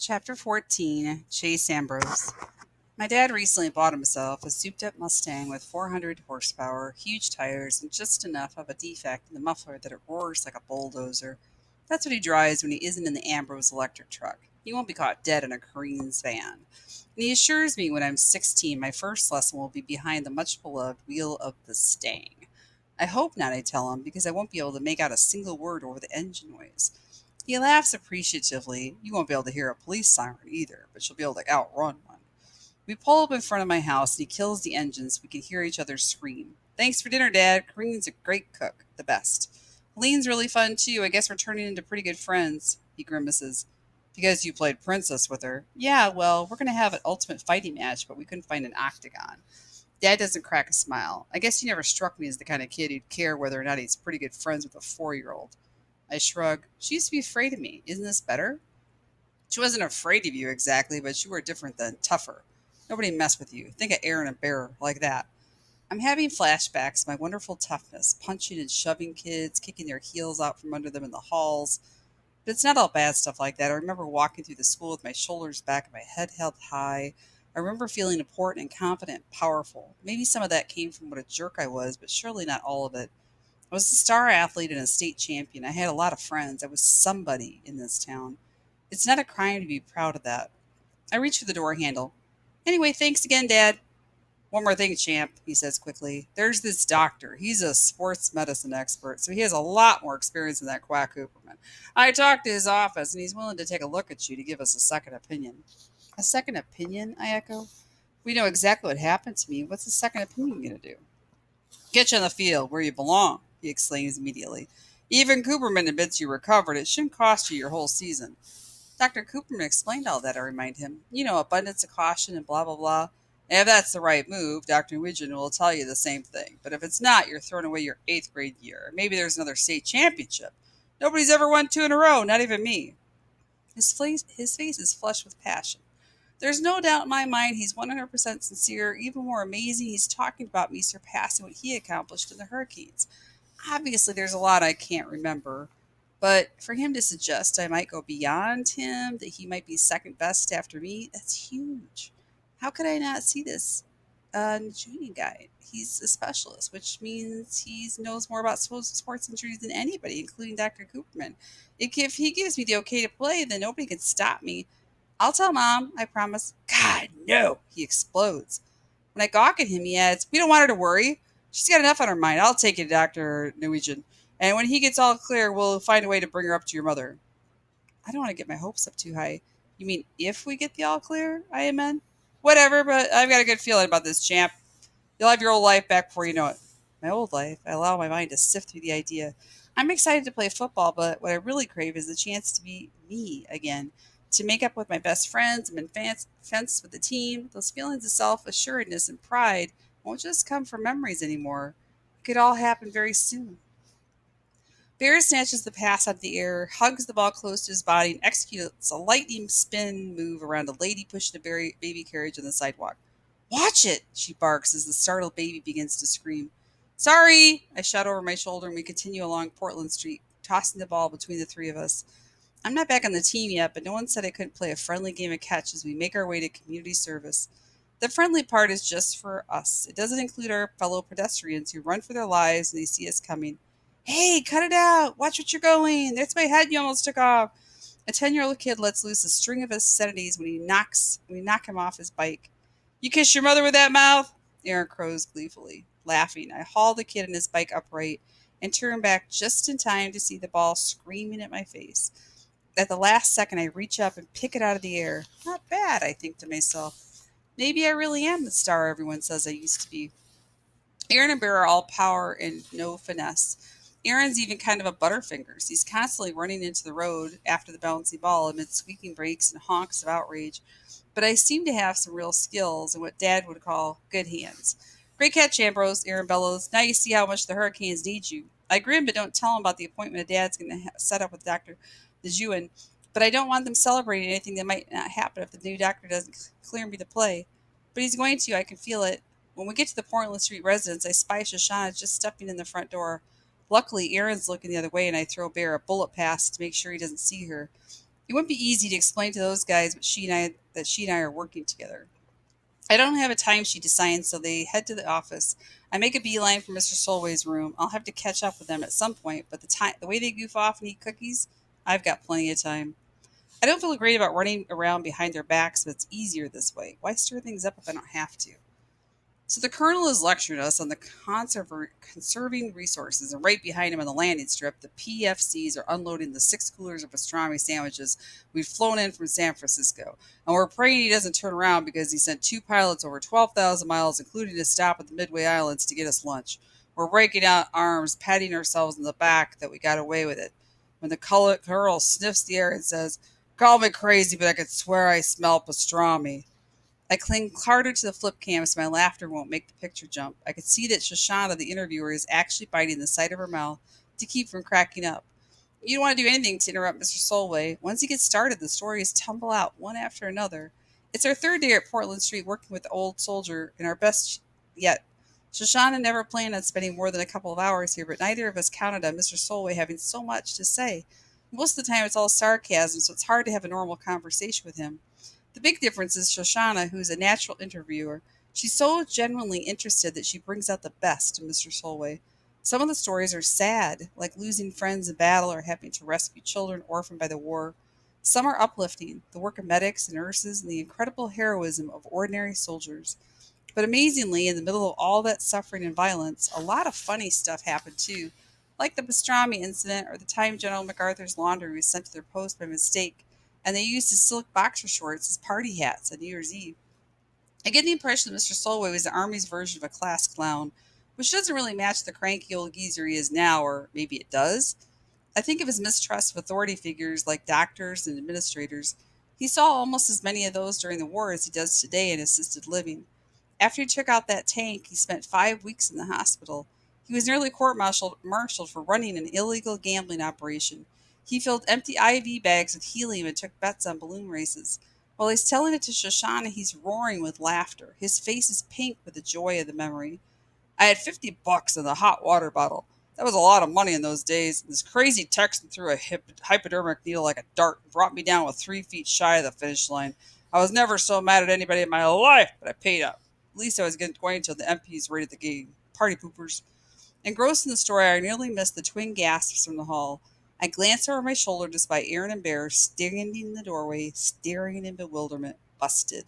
Chapter 14 Chase Ambrose. My dad recently bought himself a souped up Mustang with 400 horsepower, huge tires, and just enough of a defect in the muffler that it roars like a bulldozer. That's what he drives when he isn't in the Ambrose electric truck. He won't be caught dead in a Korean's van. And he assures me when I'm 16, my first lesson will be behind the much beloved wheel of the Stang. I hope not, I tell him, because I won't be able to make out a single word over the engine noise. He laughs appreciatively. You won't be able to hear a police siren either, but you'll be able to outrun one. We pull up in front of my house and he kills the engine so we can hear each other scream. Thanks for dinner, Dad. Kareen's a great cook. The best. Helene's really fun too. I guess we're turning into pretty good friends. He grimaces. Because you played princess with her. Yeah, well, we're going to have an ultimate fighting match, but we couldn't find an octagon. Dad doesn't crack a smile. I guess he never struck me as the kind of kid who'd care whether or not he's pretty good friends with a 4-year-old. I shrug. She used to be afraid of me. Isn't this better? She wasn't afraid of you exactly, but you were different then, tougher. Nobody messed with you. Think of Aaron and Bear like that. I'm having flashbacks of my wonderful toughness, punching and shoving kids, kicking their heels out from under them in the halls. But it's not all bad stuff like that. I remember walking through the school with my shoulders back and my head held high. I remember feeling important and confident and powerful. Maybe some of that came from what a jerk I was, but surely not all of it. I was a star athlete and a state champion. I had a lot of friends. I was somebody in this town. It's not a crime to be proud of that. I reach for the door handle. Anyway, thanks again, Dad. One more thing, champ, he says quickly. There's this doctor. He's a sports medicine expert, so he has a lot more experience than that quack Hooperman. I talked to his office, and he's willing to take a look at you to give us a second opinion. A second opinion? I echo. We know exactly what happened to me. What's a second opinion going to do? Get you on the field where you belong, he exclaims immediately. Even Cooperman admits you recovered. It shouldn't cost you your whole season. Dr. Cooperman explained all that, I remind him. You know, abundance of caution and blah, blah, blah. And if that's the right move, Dr. Wijan will tell you the same thing. But if it's not, you're throwing away your 8th grade year. Maybe there's another state championship. Nobody's ever won 2 in a row, not even me. His face is flushed with passion. There's no doubt in my mind he's 100% sincere. Even more amazing, he's talking about me surpassing what he accomplished in the Hurricanes. Obviously, there's a lot I can't remember, but for him to suggest I might go beyond him, that he might be second best after me, that's huge. How could I not see this Junior guy? He's a specialist, which means he knows more about sports injuries than anybody, including Dr. Cooperman. If he gives me the okay to play, then nobody can stop me. I'll tell Mom, I promise. God, no, he explodes. When I gawk at him, he adds, We don't want her to worry. She's got enough on her mind. I'll take it, Dr. Norwegian. And when he gets all clear, we'll find a way to bring her up to your mother. I don't want to get my hopes up too high. You mean if we get the all clear? I amend. Whatever, but I've got a good feeling about this, champ. You'll have your old life back before you know it. My old life? I allow my mind to sift through the idea. I'm excited to play football, but what I really crave is the chance to be me again, to make up with my best friends and fence with the team. Those feelings of self assuredness and pride won't just come from memories anymore. It could all happen very soon. Bear snatches the pass out of the air, hugs the ball close to his body, and executes a lightning spin move around a lady pushing a baby carriage on the sidewalk. Watch it, she barks as the startled baby begins to scream. Sorry, I shout over my shoulder, and we continue along Portland Street, tossing the ball between the three of us. I'm not back on the team yet, but no one said I couldn't play a friendly game of catch as we make our way to community service. The friendly part is just for us. It doesn't include our fellow pedestrians who run for their lives when they see us coming. Hey, cut it out! Watch what you're going! That's my head you almost took off! A 10-year-old kid lets loose a string of obscenities when we knock him off his bike. You kiss your mother with that mouth? Aaron crows gleefully. Laughing, I haul the kid and his bike upright and turn back just in time to see the ball screaming at my face. At the last second, I reach up and pick it out of the air. Not bad, I think to myself. Maybe I really am the star everyone says I used to be. Aaron and Bear are all power and no finesse. Aaron's even kind of a butterfingers. He's constantly running into the road after the bouncy ball amid squeaking brakes and honks of outrage. But I seem to have some real skills and what Dad would call good hands. Great catch, Ambrose, Aaron bellows. Now you see how much the Hurricanes need you. I grin, but don't tell him about the appointment Dad's going to set up with Dr. DeJuan. But I don't want them celebrating anything that might not happen if the new doctor doesn't clear me to play. But he's going to, I can feel it. When we get to the Portland Street residence, I spy Shoshana just stepping in the front door. Luckily, Aaron's looking the other way, and I throw Bear a bullet pass to make sure he doesn't see her. It wouldn't be easy to explain to those guys that she and I are working together. I don't have a timesheet to sign, so they head to the office. I make a beeline for Mr. Solway's room. I'll have to catch up with them at some point, but the way they goof off and eat cookies, I've got plenty of time. I don't feel great about running around behind their backs, but it's easier this way. Why stir things up if I don't have to? So the colonel is lecturing us on the conserving resources, and right behind him on the landing strip, the PFCs are unloading the 6 coolers of pastrami sandwiches we've flown in from San Francisco. And we're praying he doesn't turn around because he sent 2 pilots over 12,000 miles, including a stop at the Midway Islands, to get us lunch. We're breaking out arms, patting ourselves in the back that we got away with it. When the colonel sniffs the air and says, "Call me crazy, but I could swear I smell pastrami." I cling harder to the flip cam so my laughter won't make the picture jump. I could see that Shoshana, the interviewer, is actually biting the side of her mouth to keep from cracking up. You don't want to do anything to interrupt Mr. Solway. Once he gets started, the stories tumble out one after another. It's our third day at Portland Street working with the old soldier, and our best yet. Shoshana never planned on spending more than a couple of hours here, but neither of us counted on Mr. Solway having so much to say. Most of the time, it's all sarcasm, so it's hard to have a normal conversation with him. The big difference is Shoshana, who's a natural interviewer. She's so genuinely interested that she brings out the best in Mr. Solway. Some of the stories are sad, like losing friends in battle or having to rescue children orphaned by the war. Some are uplifting, the work of medics and nurses and the incredible heroism of ordinary soldiers. But amazingly, in the middle of all that suffering and violence, a lot of funny stuff happened too, like the pastrami incident or the time General MacArthur's laundry was sent to their post by mistake, and they used his silk boxer shorts as party hats on New Year's Eve. I get the impression that Mr. Solway was the Army's version of a class clown, which doesn't really match the cranky old geezer he is now, or maybe it does. I think of his mistrust of authority figures like doctors and administrators. He saw almost as many of those during the war as he does today in assisted living. After he took out that tank, he spent 5 weeks in the hospital. He was nearly court-martialed for running an illegal gambling operation. He filled empty IV bags with helium and took bets on balloon races. While he's telling it to Shoshana, he's roaring with laughter. His face is pink with the joy of the memory. I had $50 in the hot water bottle. That was a lot of money in those days. This crazy Texan threw a hypodermic needle like a dart and brought me down with 3 feet shy of the finish line. I was never so mad at anybody in my life, but I paid up. At least I was going until the MPs raided the game. Party poopers. Engrossed in the story, I nearly missed the twin gasps from the hall. I glanced over my shoulder to spy Aaron and Bear standing in the doorway, staring in bewilderment. Busted.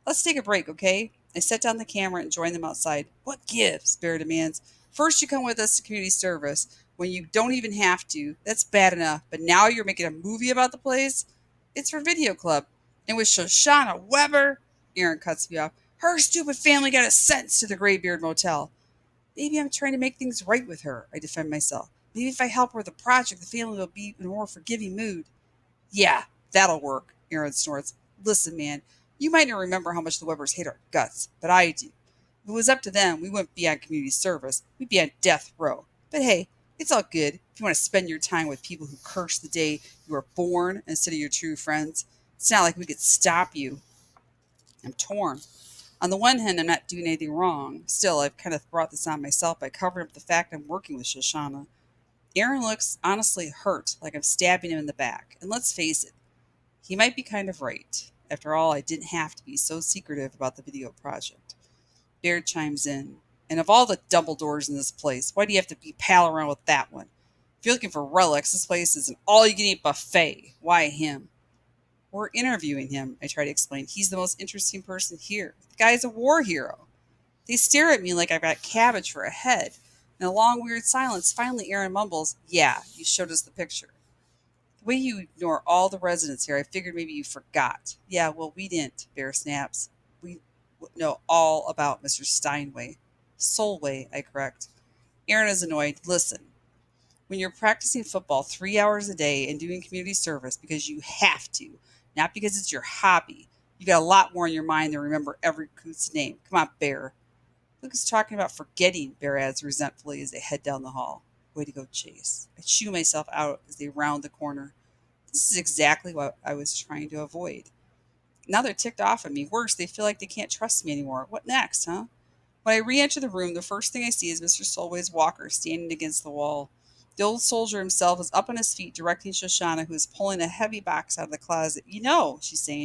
"Let's take a break, okay?" I set down the camera and joined them outside. "What gives?" Bear demands. "First, you come with us to community service when you don't even have to. That's bad enough. But now you're making a movie about the place? It's for Video Club. And with Shoshana Weber?" Aaron cuts me off. "Her stupid family got us sentenced to the Graybeard Motel." "Maybe I'm trying to make things right with her," I defend myself. "Maybe if I help her with the project, the family will be in a more forgiving mood." "Yeah, that'll work," Aaron snorts. "Listen, man, you might not remember how much the Webbers hate our guts, but I do. If it was up to them, we wouldn't be on community service. We'd be on death row. But hey, it's all good if you want to spend your time with people who curse the day you were born instead of your true friends. It's not like we could stop you." I'm torn. On the one hand, I'm not doing anything wrong. Still, I've kind of brought this on myself by covering up the fact I'm working with Shoshana. Aaron looks honestly hurt, like I'm stabbing him in the back. And let's face it, he might be kind of right. After all, I didn't have to be so secretive about the video project. Baird chimes in. "And of all the Dumbledores in this place, why do you have to be pal around with that one? If you're looking for relics, this place is an all-you-can-eat buffet. Why him?" "We're interviewing him," I try to explain. "He's the most interesting person here. The guy's a war hero." They stare at me like I've got cabbage for a head. In a long, weird silence, finally Aaron mumbles, "Yeah, you showed us the picture. The way you ignore all the residents here, I figured maybe you forgot." "Yeah, well, we didn't," Bear snaps. "We know all about Mr. Steinway." "Solway," I correct. Aaron is annoyed. "Listen, when you're practicing football 3 hours a day and doing community service because you have to, not because it's your hobby, you got a lot more in your mind than remember every recruit's name. Come on, Bear." "Luke is talking about forgetting," Bear adds resentfully as they head down the hall. "Way to go, Chase." I chew myself out as they round the corner. This is exactly what I was trying to avoid. Now they're ticked off at me. Worse, they feel like they can't trust me anymore. What next, huh? When I re enter the room, the first thing I see is Mr. Solway's walker standing against the wall. The old soldier himself is up on his feet, directing Shoshana, who is pulling a heavy box out of the closet. "You know," she's saying,